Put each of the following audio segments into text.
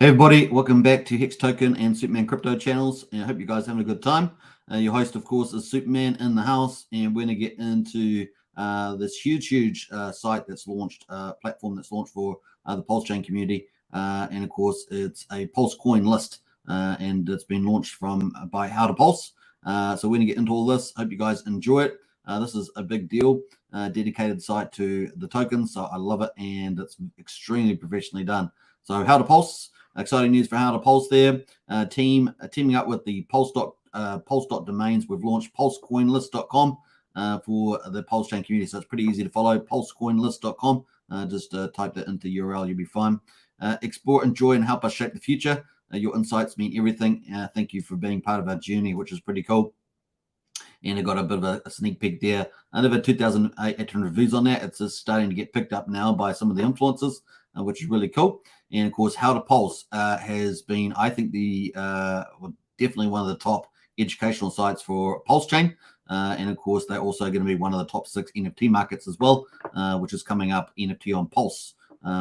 Hey everybody, welcome back to Hex Token and Superman Crypto channels. And I hope you guys are having a good time. Your host, of course, is Superman in the house, and we're going to get into this huge site that's launched, platform that's launched for the Pulsechain community. And of course, it's a PulseCoinList, and it's been launched by How to Pulse. So we're going to get into all this. Hope you guys enjoy it. This is a big deal, dedicated site to the tokens. So I love it, and it's extremely professionally done. So How to Pulse. Exciting news for How to Pulse there. Teaming up with the Pulse.domains, we've launched PulseCoinList.com for the Pulsechain community. So it's pretty easy to follow. PulseCoinList.com. Just type that into URL, you'll be fine. Explore, enjoy, and help us shape the future. Your insights mean everything. Thank you for being part of our journey, which is pretty cool. And I got a bit of a sneak peek there. Over 2,800 views on that. It's just starting to get picked up now by some of the influencers, which is really cool. And of course, How to Pulse has been, I think, definitely one of the top educational sites for Pulsechain. And of course, they're also going to be one of the top 6 NFT markets as well, which is coming up, NFT on Pulse,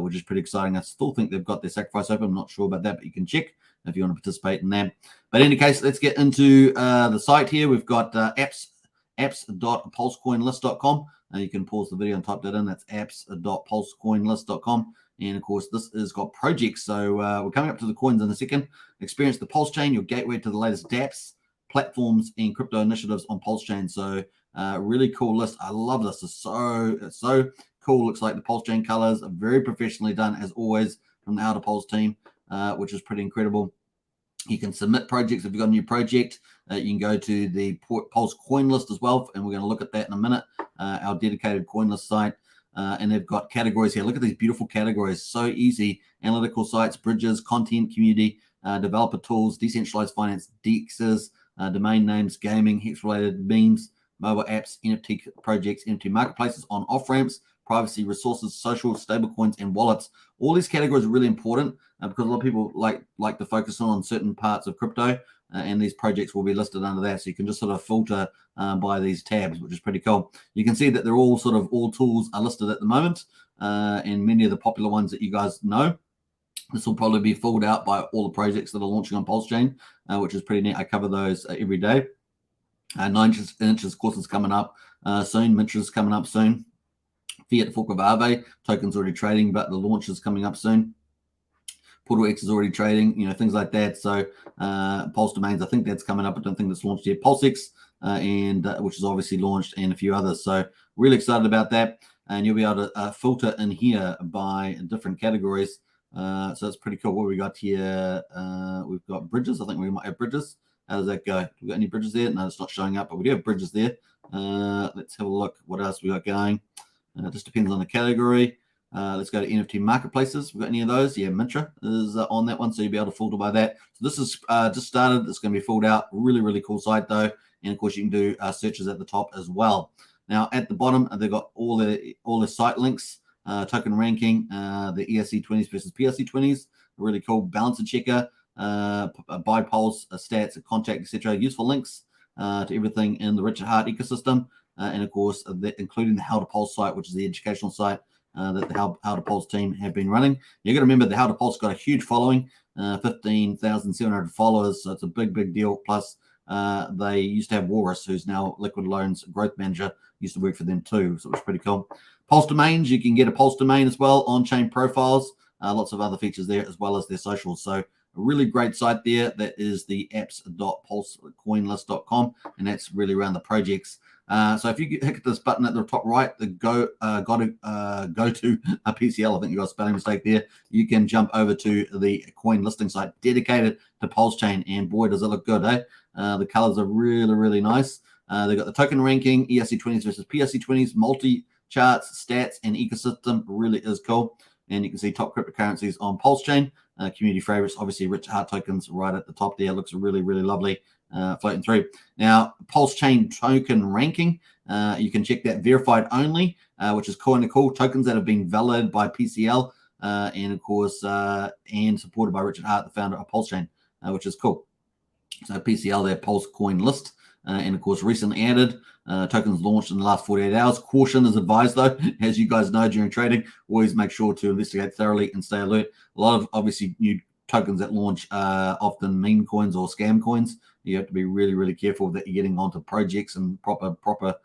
which is pretty exciting. I still think they've got their sacrifice open. I'm not sure about that, but you can check if you want to participate in that. But in any case, let's get into the site here. We've got apps.pulsecoinlist.com. You can pause the video and type that in. That's apps.pulsecoinlist.com. And of course, this has got projects. So we're coming up to the coins in a second. Experience the Pulsechain, your gateway to the latest dApps, platforms, and crypto initiatives on Pulsechain. So really cool list. I love this. It's so cool. Looks like the Pulsechain colors are very professionally done, as always, from the How to Pulse team, which is pretty incredible. You can submit projects if you've got a new project. You can go to the Pulse coin list as well, and we're going to look at that in a minute, our dedicated coin list site. And they've got categories here. Look at these beautiful categories. So easy. Analytical sites, bridges, content, community, developer tools, decentralized finance, DEXs, domain names, gaming, hex-related memes, mobile apps, NFT projects, NFT marketplaces, on off-ramps, privacy, resources, social, stablecoins, and wallets. All these categories are really important because a lot of people like to focus on certain parts of crypto, and these projects will be listed under that. So you can just sort of filter by these tabs, which is pretty cool. You can see that they're all all tools are listed at the moment, and many of the popular ones that you guys know. This will probably be filled out by all the projects that are launching on Pulsechain, which is pretty neat. I cover those every day. 9 inches course is coming up soon. Minch is coming up soon. Fiat Fork of Aave tokens already trading, but the launch is coming up soon. Portal X is already trading, things like that. So Pulse Domains, I think that's coming up. I don't think that's launched yet. PulseX, and which is obviously launched, and a few others. So really excited about that. And you'll be able to filter in here by different categories. So it's pretty cool. What we got here? We've got bridges. I think we might have bridges. How does that go? We got any bridges there? No, it's not showing up, but we do have bridges there. Let's have a look. What else we got going? It just depends on the category. Let's go to NFT marketplaces. We've got any of those? Yeah, Mintra is on that one, so you'll be able to filter by that. So this is just started. It's going to be filled out. Really cool site though, and of course you can do searches at the top as well. Now at the bottom, they've got all the site links, token ranking, the ERC20s versus PRC20s. Really cool balancer checker, buy pulse, stats, contact, etc. Useful links to everything in the Richard Heart ecosystem. And of course, including the How to Pulse site, which is the educational site that the How to Pulse team have been running. You got to remember the How to Pulse got a huge following, 15,700 followers. So it's a big deal. Plus, they used to have Walrus, who's now Liquid Loans growth manager, used to work for them too. So it was pretty cool. Pulse domains, you can get a Pulse domain as well, on-chain profiles, lots of other features there, as well as their socials. So a really great site there. That is the apps.pulsecoinlist.com, and that's really around the projects. So if you hit this button at the top right, the go to a PCL, I think you got a spelling mistake there. You can jump over to the coin listing site dedicated to Pulsechain, and boy, does it look good, eh? The colors are really nice. They've got the token ranking, ERC20s versus PRC20s, multi charts, stats, and ecosystem. Really is cool. And you can see top cryptocurrencies on Pulsechain. Community favorites, obviously Rich Heart tokens right at the top there. Looks really lovely. Floating through. Now, Pulsechain token ranking, you can check that verified only, which is cool. Tokens that have been validated by PCL, and of course, and supported by Richard Heart, the founder of Pulsechain, which is cool. So PCL, their PulseCoinList, and of course, recently added. Tokens launched in the last 48 hours. Caution is advised, though. As you guys know, during trading, always make sure to investigate thoroughly and stay alert. A lot of, obviously, new tokens that launch often meme coins or scam coins. You have to be really, really careful that you're getting onto projects and proper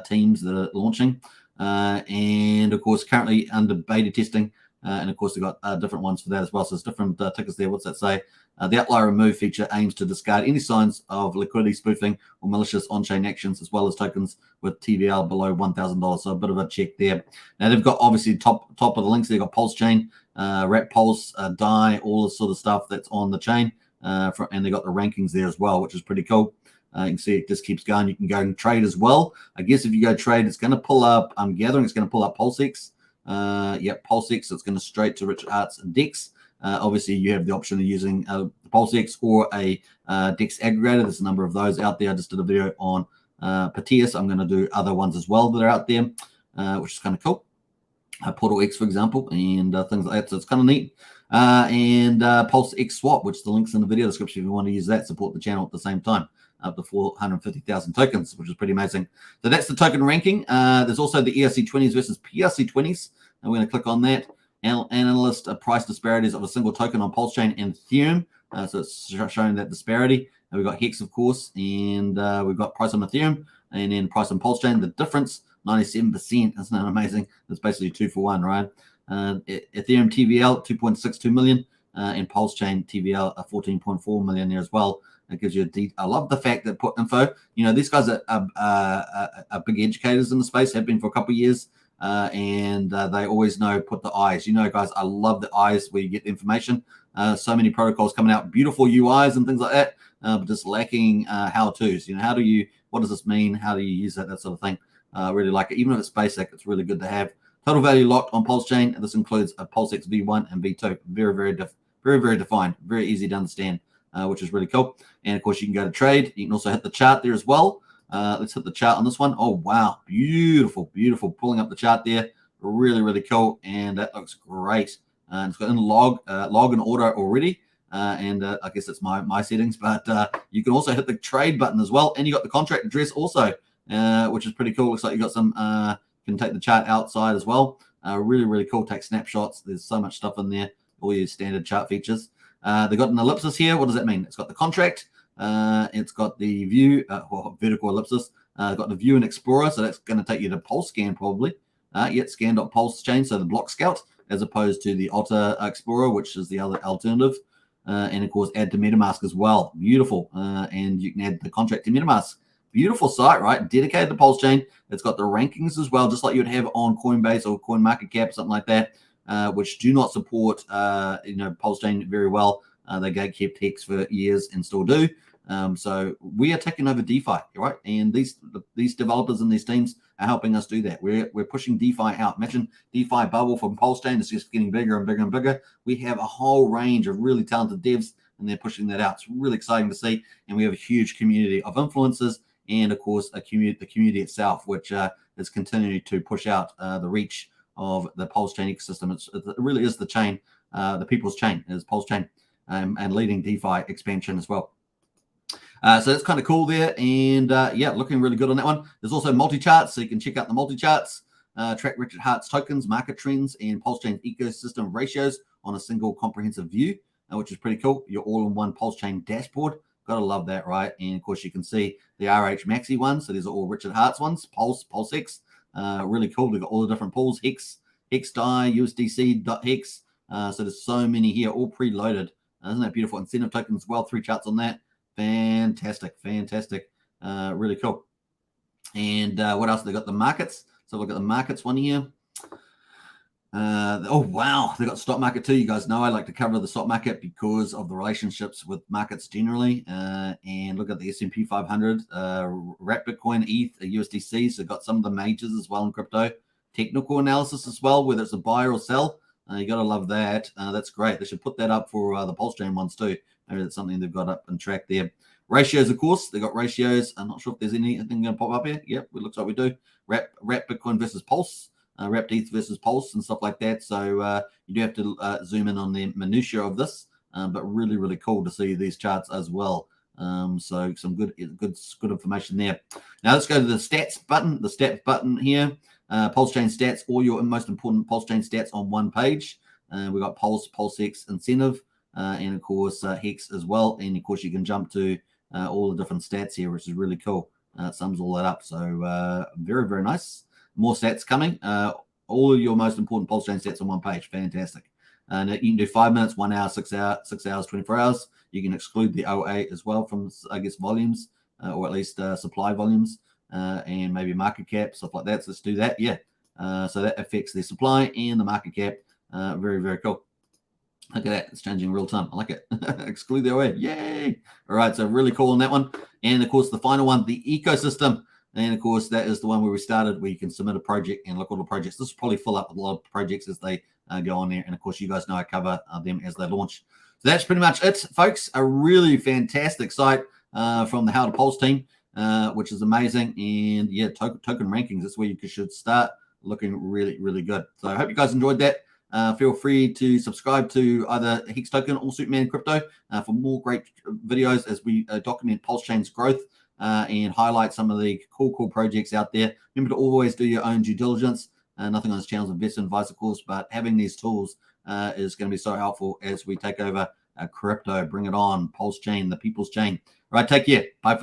teams that are launching. And of course, currently under beta testing. And of course, they've got different ones for that as well. So there's different tickers there. What's that say? The outlier remove feature aims to discard any signs of liquidity spoofing or malicious on-chain actions, as well as tokens with TVL below $1,000. So a bit of a check there. Now they've got obviously top of the links. They've got Pulsechain, Wrap Pulse, DAI, all this sort of stuff that's on the chain, and they got the rankings there as well, which is pretty cool. You can see it just keeps going. You can go and trade as well. I guess if you go trade, it's going to pull up. I'm gathering it's going to pull up PulseX. Yep, PulseX. It's going to straight to Richard Hart's DEX. Obviously, you have the option of using PulseX or a DEX aggregator. There's a number of those out there. I just did a video on Pateus. I'm going to do other ones as well that are out there, which is kind of cool. Portal X, for example, and things like that. So it's kind of neat. And PulseX Swap, which the link's in the video description if you want to use that, support the channel at the same time. Up to 450,000 tokens, which is pretty amazing. So that's the token ranking. There's also the ERC20s versus PRC20s. And we're going to click on that. Analyst price disparities of a single token on Pulsechain and Ethereum. So it's showing that disparity. And we've got Hex, of course, and we've got price on Ethereum and then price on Pulsechain. The difference, 97%. Isn't that amazing? It's basically 2 for 1, right? Ethereum TVL, 2.62 million, and Pulsechain TVL, 14.4 million there as well. It gives you I love the fact that put info. You know, these guys are big educators in the space, have been for a couple of years, and they always know put the eyes. You know, guys, I love the eyes where you get the information. So many protocols coming out, beautiful UIs and things like that, but just lacking how-tos. You know, what does this mean? How do you use that sort of thing? I really like it. Even if it's basic, it's really good to have. Total value locked on Pulsechain. This includes a PulseX V1 and V2. Very defined, very easy to understand. Which is really cool. And of course, you can go to trade. You can also hit the chart there as well. Let's hit the chart on this one. Oh, wow. Beautiful. Pulling up the chart there. Really cool. And that looks great. It's got in log and order already. And I guess it's my settings. But you can also hit the trade button as well. And you got the contract address also, which is pretty cool. Looks like you got some, you can take the chart outside as well. Really cool. Take snapshots. There's so much stuff in there. All your standard chart features. They've got an ellipsis here. What does that mean? It's got the contract. It's got the view, vertical ellipsis. It's got the view and explorer. So that's going to take you to PulseScan probably. Scan.PulseChain. So the block scout as opposed to the Otter Explorer, which is the other alternative. And of course, add to MetaMask as well. Beautiful. And you can add the contract to MetaMask. Beautiful site, right? Dedicated to Pulsechain. It's got the rankings as well, just like you'd have on Coinbase or CoinMarketCap, something like that. Which do not support, Pulsechain very well. They gatekept Hex for years and still do. So we are taking over DeFi, right? And these developers and these teams are helping us do that. We're pushing DeFi out. Imagine DeFi bubble from Pulsechain. It's just getting bigger and bigger and bigger. We have a whole range of really talented devs, and they're pushing that out. It's really exciting to see. And we have a huge community of influencers, and of course, the community itself, which is continuing to push out the reach of the Pulsechain ecosystem. It really is the chain, the people's chain is Pulsechain, and leading DeFi expansion as well. So that's kind of cool there, and looking really good on that one. There's also multi-charts, so you can check out the multi-charts, track Richard Hart's tokens, market trends, and Pulsechain's ecosystem ratios on a single comprehensive view, which is pretty cool. You're all in one Pulsechain dashboard. Gotta love that, right? And of course, you can see the RH Maxi ones. So these are all Richard Hart's ones, PulseX. Really cool. We've got all the different pools, Hex, DAI, USDC, Hex. So there's so many here, all preloaded. Isn't that beautiful? Incentive tokens as well, 3 charts on that. Fantastic. Really cool. And what else? They got the markets. So look at the markets one here. Oh, wow. They got stock market too. You guys know I like to cover the stock market because of the relationships with markets generally. And look at the S&P 500, Wrap Bitcoin, ETH, USDC. So got some of the majors as well in crypto. Technical analysis as well, whether it's a buy or sell. You got to love that. That's great. They should put that up for the Pulsechain ones too. Maybe that's something they've got up and track there. Ratios, of course. They got ratios. I'm not sure if there's anything going to pop up here. Yep, it looks like we do. Wrap Bitcoin versus Pulse. Wrapped ETH versus Pulse and stuff like that. So you do have to zoom in on the minutiae of this, but really cool to see these charts as well. So some good information there. Now let's go to the stats button. The stats button here. Pulsechain stats, all your most important Pulsechain stats on one page. We got Pulse, PulseX, incentive. and of course Hex as well. And of course you can jump to all the different stats here, which is really cool. It sums all that up. So very, very nice. More stats coming. All of your most important Pulsechain stats on one page. Fantastic. And you can do 5 minutes, 1 hour, 6 hours, 24 hours. You can exclude the OA as well from, I guess, volumes, or at least supply volumes, and maybe market cap, stuff like that. So let's do that. Yeah. So that affects the supply and the market cap. Very, very cool. Look at that. It's changing real time. I like it. Exclude the OA. Yay. All right. So really cool on that one. And of course, the final one, the ecosystem. And of course, that is the one where we started, where you can submit a project and look at all the projects. This will probably fill up with a lot of projects as they go on there. And of course, you guys know I cover them as they launch. So that's pretty much it, folks. A really fantastic site from the How to Pulse team, which is amazing. And yeah, token rankings. That's where you should start. Looking really, really good. So I hope you guys enjoyed that. Feel free to subscribe to either Hex Token or Superman Crypto for more great videos as we document Pulsechain's growth and highlight some of the cool projects out there. Remember to always do your own due diligence. Nothing on this channel is investment advice, of course, but having these tools is going to be so helpful as we take over crypto. Bring it on, Pulsechain, the people's chain. All right, take care. Bye for now.